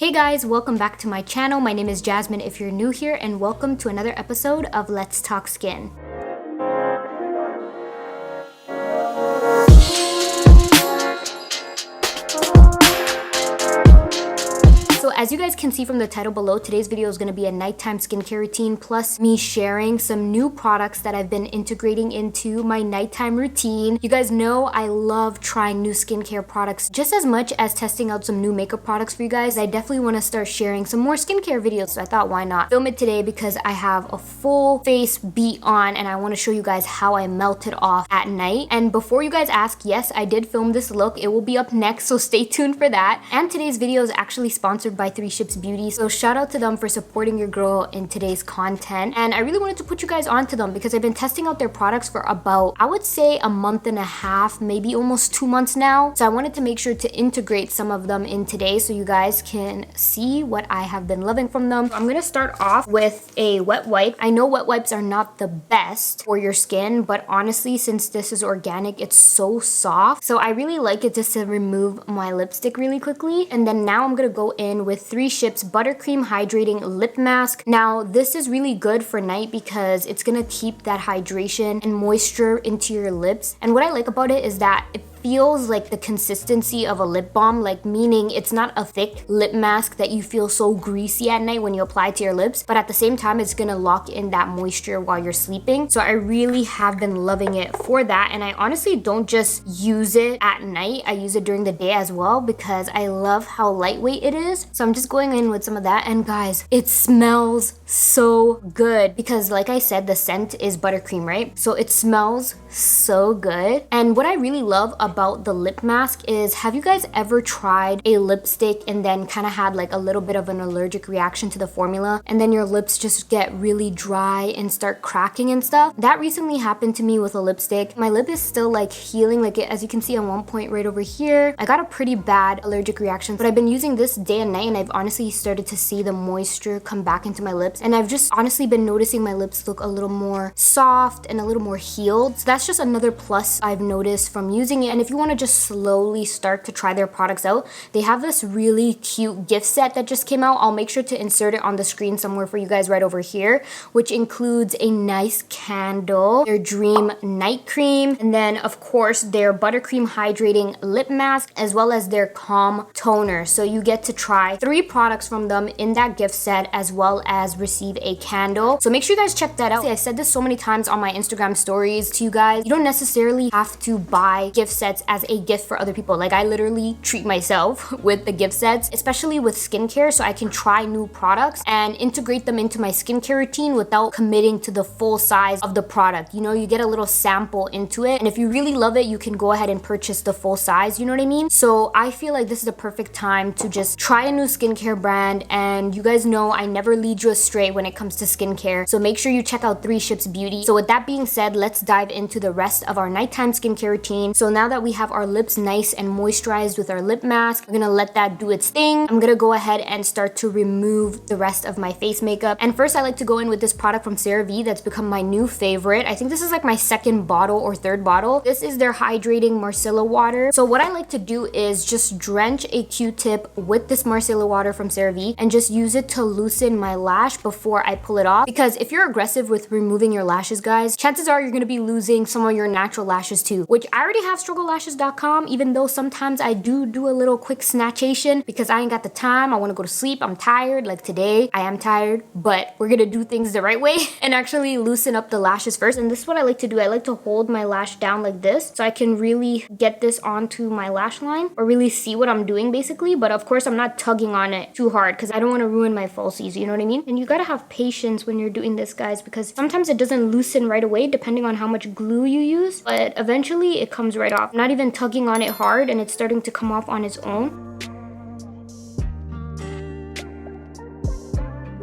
Hey guys, welcome back to my channel. My name is Jasmine if you're new here, and welcome to another episode of Let's Talk Skin. So as you guys can see from the title below, today's video is going to be a nighttime skincare routine plus me sharing some new products that I've been integrating into my nighttime routine. You guys know I love trying new skincare products just as much as testing out some new makeup products for you guys. I definitely want to start sharing some more skincare videos, so I thought why not film it today because I have a full face beat on and I want to show you guys how I melt it off at night. And before you guys ask, yes, I did film this look. It will be up next, so stay tuned for that. And today's video is actually sponsored by 3 Ships Beauty, so shout out to them for supporting your girl in today's content. And I really wanted to put you guys onto them because I've been testing out their products for about, I would say, a month and a half, maybe almost 2 months now. So I wanted to make sure to integrate some of them in today so you guys can see what I have been loving from them. I'm gonna start off with a wet wipe. I know wet wipes are not the best for your skin, but honestly, since this is organic, it's so soft. So I really like it just to remove my lipstick really quickly. And then now I'm gonna go in with 3 Ships Buttercream Hydrating Lip Mask. Now, this is really good for night because it's gonna keep that hydration and moisture into your lips. And what I like about it is that it feels like the consistency of a lip balm, like meaning it's not a thick lip mask that you feel so greasy at night when you apply it to your lips, but at the same time it's gonna lock in that moisture while you're sleeping. So I really have been loving it for that, and I honestly don't just use it at night, I use it during the day as well because I love how lightweight it is. So I'm just going in with some of that, and guys, it smells so good because like I said, the scent is buttercream, right? So it smells so good. And what I really love about the lip mask is, have you guys ever tried a lipstick and then kind of had like a little bit of an allergic reaction to the formula and then your lips just get really dry and start cracking and stuff? That recently happened to me with a lipstick. My lip is still like healing, like as you can see on one point right over here. I got a pretty bad allergic reaction, but I've been using this day and night and I've honestly started to see the moisture come back into my lips, and I've just honestly been noticing my lips look a little more soft and a little more healed. So that's just another plus I've noticed from using it. And if you want to just slowly start to try their products out, they have this really cute gift set that just came out. I'll make sure to insert it on the screen somewhere for you guys right over here, which includes a nice candle, their Dream Night Cream, and then of course their Buttercream Hydrating Lip Mask, as well as their Calm Toner. So you get to try 3 products from them in that gift set, as well as receive a candle. So make sure you guys check that out. I said this so many times on my Instagram stories to you guys, you don't necessarily have to buy gift sets as a gift for other people. Like, I literally treat myself with the gift sets, especially with skincare, so I can try new products and integrate them into my skincare routine without committing to the full size of the product. You know, you get a little sample into it, and if you really love it, you can go ahead and purchase the full size, you know what I mean? So I feel like this is the perfect time to just try a new skincare brand, and you guys know I never lead you astray when it comes to skincare, so make sure you check out 3 Ships Beauty. So with that being said, let's dive into the rest of our nighttime skincare routine. So now that we have our lips nice and moisturized with our lip mask, we're gonna let that do its thing. I'm gonna go ahead and start to remove the rest of my face makeup. And first, I like to go in with this product from Serum that's become my new favorite. I think this is like my 2nd bottle or 3rd bottle. This is their Hydrating Marcella Water. So what I like to do is just drench a Q-tip with this Marcella Water from Serum and just use it to loosen my lash before I pull it off. Because if you're aggressive with removing your lashes, guys, chances are you're gonna be losing some of your natural lashes too, which I already have strugglelashes.com, even though sometimes I do a little quick snatchation because I ain't got the time. I want to go to sleep. I'm tired. Like today, I am tired, but we're gonna do things the right way and actually loosen up the lashes first. And this is what I like to do. I like to hold my lash down like this so I can really get this onto my lash line or really see what I'm doing basically. But of course, I'm not tugging on it too hard because I don't want to ruin my falsies, you know what I mean? And you gotta have patience when you're doing this, guys, because sometimes it doesn't loosen right away depending on how much glue you use, but eventually it comes right off. Not even tugging on it hard and it's starting to come off on its own.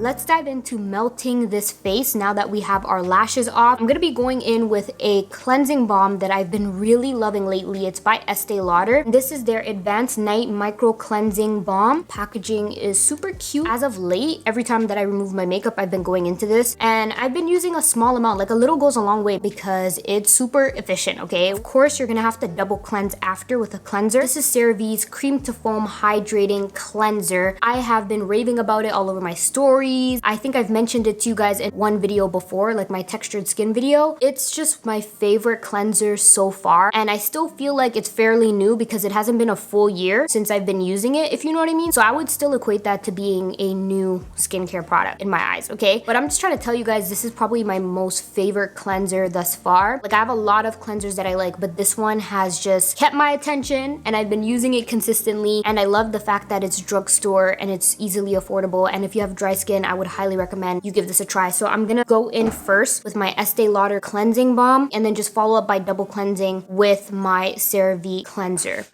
Let's dive into melting this face now that we have our lashes off. I'm gonna be going in with a cleansing balm that I've been really loving lately. It's by Estee Lauder. This is their Advanced Night Micro Cleansing Balm. Packaging is super cute. As of late, every time that I remove my makeup, I've been going into this, and I've been using a small amount. Like, a little goes a long way because it's super efficient, okay? Of course, you're gonna have to double cleanse after with a cleanser. This is CeraVe's Cream to Foam Hydrating Cleanser. I have been raving about it all over my stories. I think I've mentioned it to you guys in one video before, like my textured skin video. It's just my favorite cleanser so far, and I still feel like it's fairly new because it hasn't been a full year since I've been using it, if you know what I mean. So I would still equate that to being a new skincare product in my eyes, okay? But I'm just trying to tell you guys, this is probably my most favorite cleanser thus far. Like, I have a lot of cleansers that I like, but this one has just kept my attention, and I've been using it consistently, and I love the fact that it's drugstore and it's easily affordable. And if you have dry skin, I would highly recommend you give this a try. So I'm gonna go in first with my Estee Lauder cleansing balm, and then just follow up by double cleansing with my CeraVe cleanser.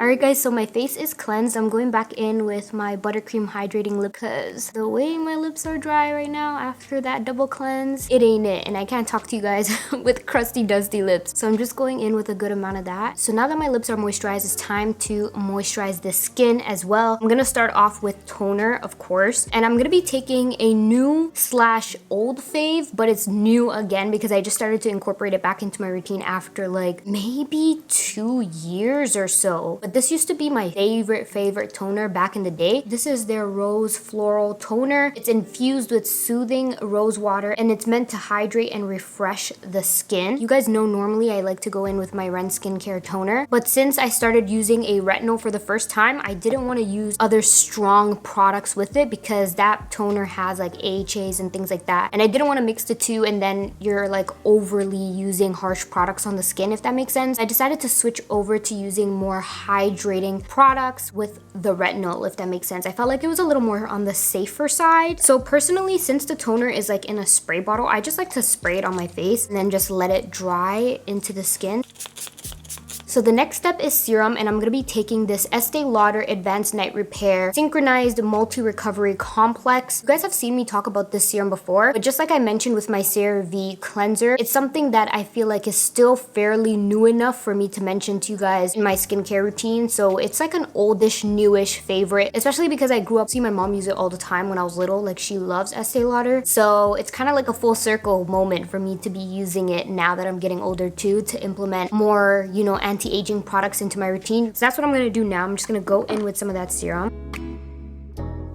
Alright guys, so my face is cleansed. I'm going back in with my buttercream hydrating lip because the way my lips are dry right now after that double cleanse, it ain't it. And I can't talk to you guys with crusty, dusty lips. So I'm just going in with a good amount of that. So now that my lips are moisturized, it's time to moisturize the skin as well. I'm gonna start off with toner, of course. And I'm gonna be taking a new slash old fave, but it's new again because I just started to incorporate it back into my routine after like maybe 2 years or so. But this used to be my favorite toner back in the day. This is their Rose Floral Toner. It's infused with soothing rose water, and it's meant to hydrate and refresh the skin. You guys know normally I like to go in with my Ren Skincare toner, but since I started using a retinol for the first time, I didn't want to use other strong products with it because that toner has like AHAs and things like that, and I didn't want to mix the two and then you're like overly using harsh products on the skin, if that makes sense. I decided to switch over to using more hydrating products with the retinol, if that makes sense. I felt like it was a little more on the safer side. So personally, since the toner is like in a spray bottle, I just like to spray it on my face and then just let it dry into the skin. So the next step is serum, and I'm going to be taking this Estee Lauder Advanced Night Repair Synchronized Multi-Recovery Complex. You guys have seen me talk about this serum before, but just like I mentioned with my CeraVe cleanser, it's something that I feel like is still fairly new enough for me to mention to you guys in my skincare routine. So it's like an oldish, newish favorite, especially because I grew up seeing my mom use it all the time when I was little. Like, she loves Estee Lauder. So it's kind of like a full circle moment for me to be using it now that I'm getting older too, to implement more, you know, anti-aging products into my routine. So that's what I'm gonna do now. I'm just gonna go in with some of that serum.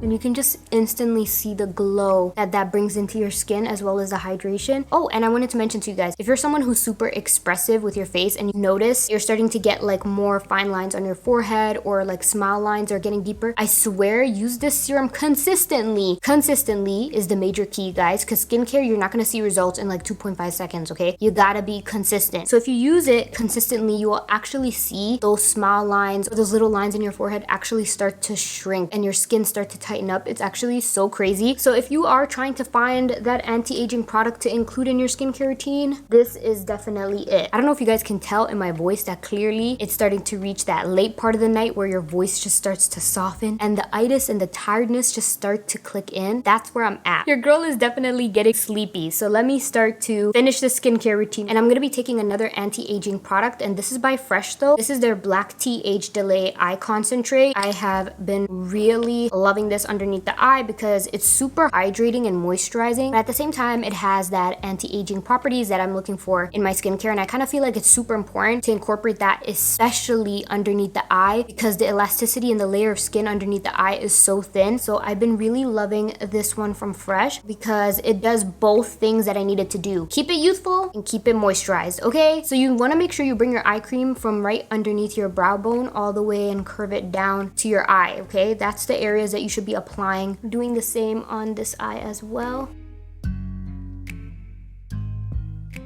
And you can just instantly see the glow that brings into your skin, as well as the hydration. Oh, and I wanted to mention to you guys, if you're someone who's super expressive with your face and you notice you're starting to get like more fine lines on your forehead, or like smile lines are getting deeper, I swear, use this serum consistently. Consistently is the major key, guys, because skincare, you're not gonna see results in like 2.5 seconds, okay? You gotta be consistent. So if you use it consistently, you will actually see those smile lines or those little lines in your forehead actually start to shrink and your skin start to tighten up. It's actually so crazy. So if you are trying to find that anti-aging product to include in your skincare routine, this is definitely it. I don't know if you guys can tell in my voice that clearly it's starting to reach that late part of the night where your voice just starts to soften and the itis and the tiredness just start to click in. That's where I'm at. Your girl is definitely getting sleepy. So let me start to finish the skincare routine, and I'm gonna be taking another anti-aging product, and this is by Fresh though. This is their Black Tea Age Delay Eye Concentrate. I have been really loving this underneath the eye because it's super hydrating and moisturizing, but at the same time it has that anti-aging properties that I'm looking for in my skincare, and I kind of feel like it's super important to incorporate that, especially underneath the eye, because the elasticity and the layer of skin underneath the eye is so thin. So I've been really loving this one from Fresh because it does both things that I needed to do: keep it youthful and keep it moisturized, okay? So you want to make sure you bring your eye cream from right underneath your brow bone all the way and curve it down to your eye, okay? That's the areas that you should be applying. Doing the same on this eye as well.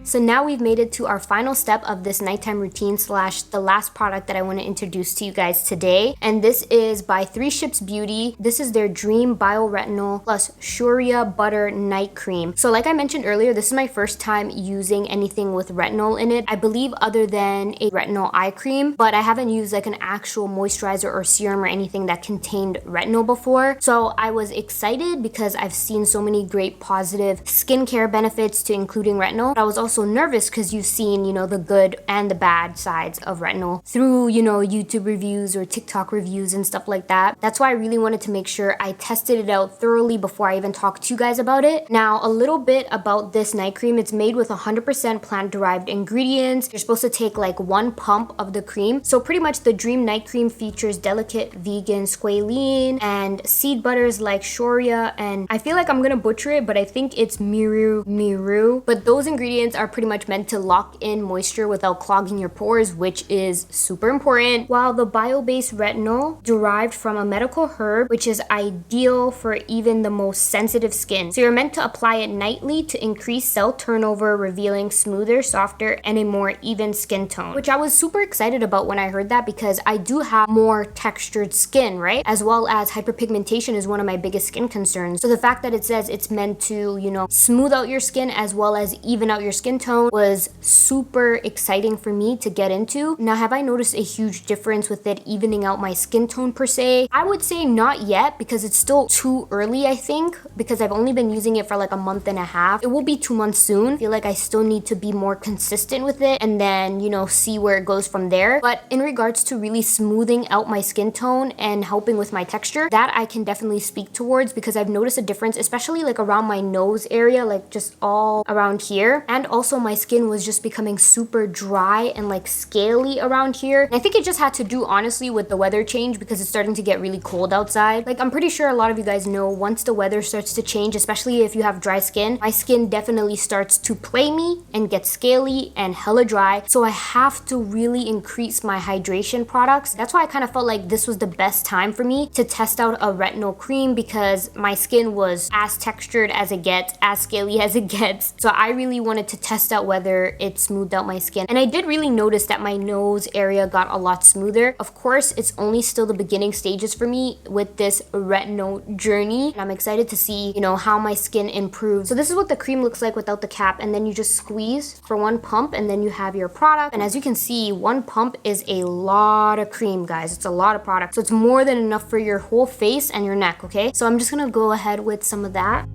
So now we've made it to our final step of this nighttime routine slash the last product that I want to introduce to you guys today. And this is by 3 Ships Beauty. This is their Dream Bio Retinol plus Sharia Butter Night Cream. So like I mentioned earlier, this is my first time using anything with retinol in it. I believe other than a retinol eye cream, but I haven't used like an actual moisturizer or serum or anything that contained retinol before. So I was excited because I've seen so many great positive skincare benefits to including retinol. But I was also nervous because you've seen, the good and the bad sides of retinol through, YouTube reviews or TikTok reviews and stuff like that. That's why I really wanted to make sure I tested it out thoroughly before I even talked to you guys about it. Now, a little bit about this night cream. It's made with 100% plant-derived ingredients. You're supposed to take like 1 pump of the cream. So pretty much the Dream Night Cream features delicate vegan squalene and seed butters like Sharia, and I feel like I'm gonna butcher it, but I think it's miru. But those ingredients are pretty much meant to lock in moisture without clogging your pores, which is super important. While the bio-based retinol derived from a medical herb, which is ideal for even the most sensitive skin. So you're meant to apply it nightly to increase cell turnover, revealing smoother, softer, and a more even skin tone, which I was super excited about when I heard that because I do have more textured skin, right? As well as hyperpigmentation is one of my biggest skin concerns. So the fact that it says it's meant to, smooth out your skin as well as even out your skin tone was super exciting for me to get into. Now, have I noticed a huge difference with it evening out my skin tone per se? I would say not yet because it's still too early, I think, because I've only been using it for like a month and a half. It will be 2 months soon. I feel like I still need to be more consistent with it and then, see where it goes from there. But in regards to really smoothing out my skin tone and helping with my texture, that I can definitely speak towards because I've noticed a difference, especially like around my nose area, like just all around here. And also my skin was just becoming super dry and like scaly around here. And I think it just had to do honestly with the weather change because it's starting to get really cold outside. Like I'm pretty sure a lot of you guys know once the weather starts to change, especially if you have dry skin, my skin definitely starts to play me and get scaly and hella dry. So I have to really increase my hydration products. That's why I kind of felt like this was the best time for me to test out a retinol cream because my skin was as textured as it gets, as scaly as it gets. So I really wanted to test out whether it smoothed out my skin. And I did really notice that my nose area got a lot smoother. Of course, it's only still the beginning stages for me with this retinol journey. And I'm excited to see, how my skin improves. So this is what the cream looks like without the cap. And then you just squeeze for 1 pump and then you have your product. And as you can see, 1 pump is a lot of cream, guys. It's a lot of product. So it's more than enough for your whole face and your neck, okay? So I'm just gonna go ahead with some of that.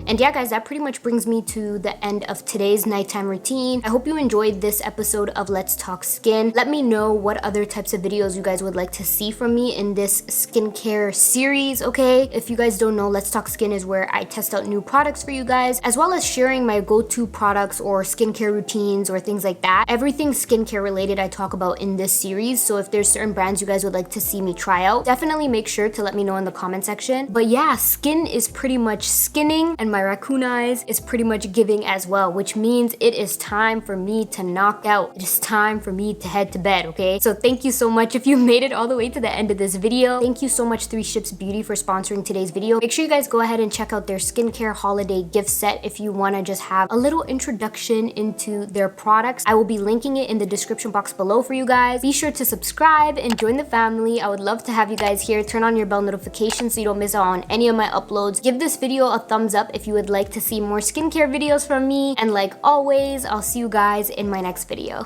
And yeah, guys, that pretty much brings me to the end of today's nighttime routine. I hope you enjoyed this episode of Let's Talk Skin. Let me know what other types of videos you guys would like to see from me in this skincare series, okay? If you guys don't know, Let's Talk Skin is where I test out new products for you guys, as well as sharing my go-to products or skincare routines or things like that. Everything skincare related I talk about in this series. So if there's certain brands you guys would like to see me try out, definitely make sure to let me know in the comment section. But yeah, skin is pretty much skinning and my raccoon eyes is pretty much giving as well, which means it is time for me to knock out. It is time for me to head to bed, okay? So thank you so much if you made it all the way to the end of this video. Thank you so much 3 Ships Beauty for sponsoring today's video. Make sure you guys go ahead and check out their skincare holiday gift set if you want to just have a little introduction into their products. I will be linking it in the description box below for you guys. Be sure to subscribe and join the family. I would love to have you guys here. Turn on your bell notifications so you don't miss out on any of my uploads. Give this video a thumbs up if you would like to see more skincare videos from me. And like always, I'll see you guys in my next video.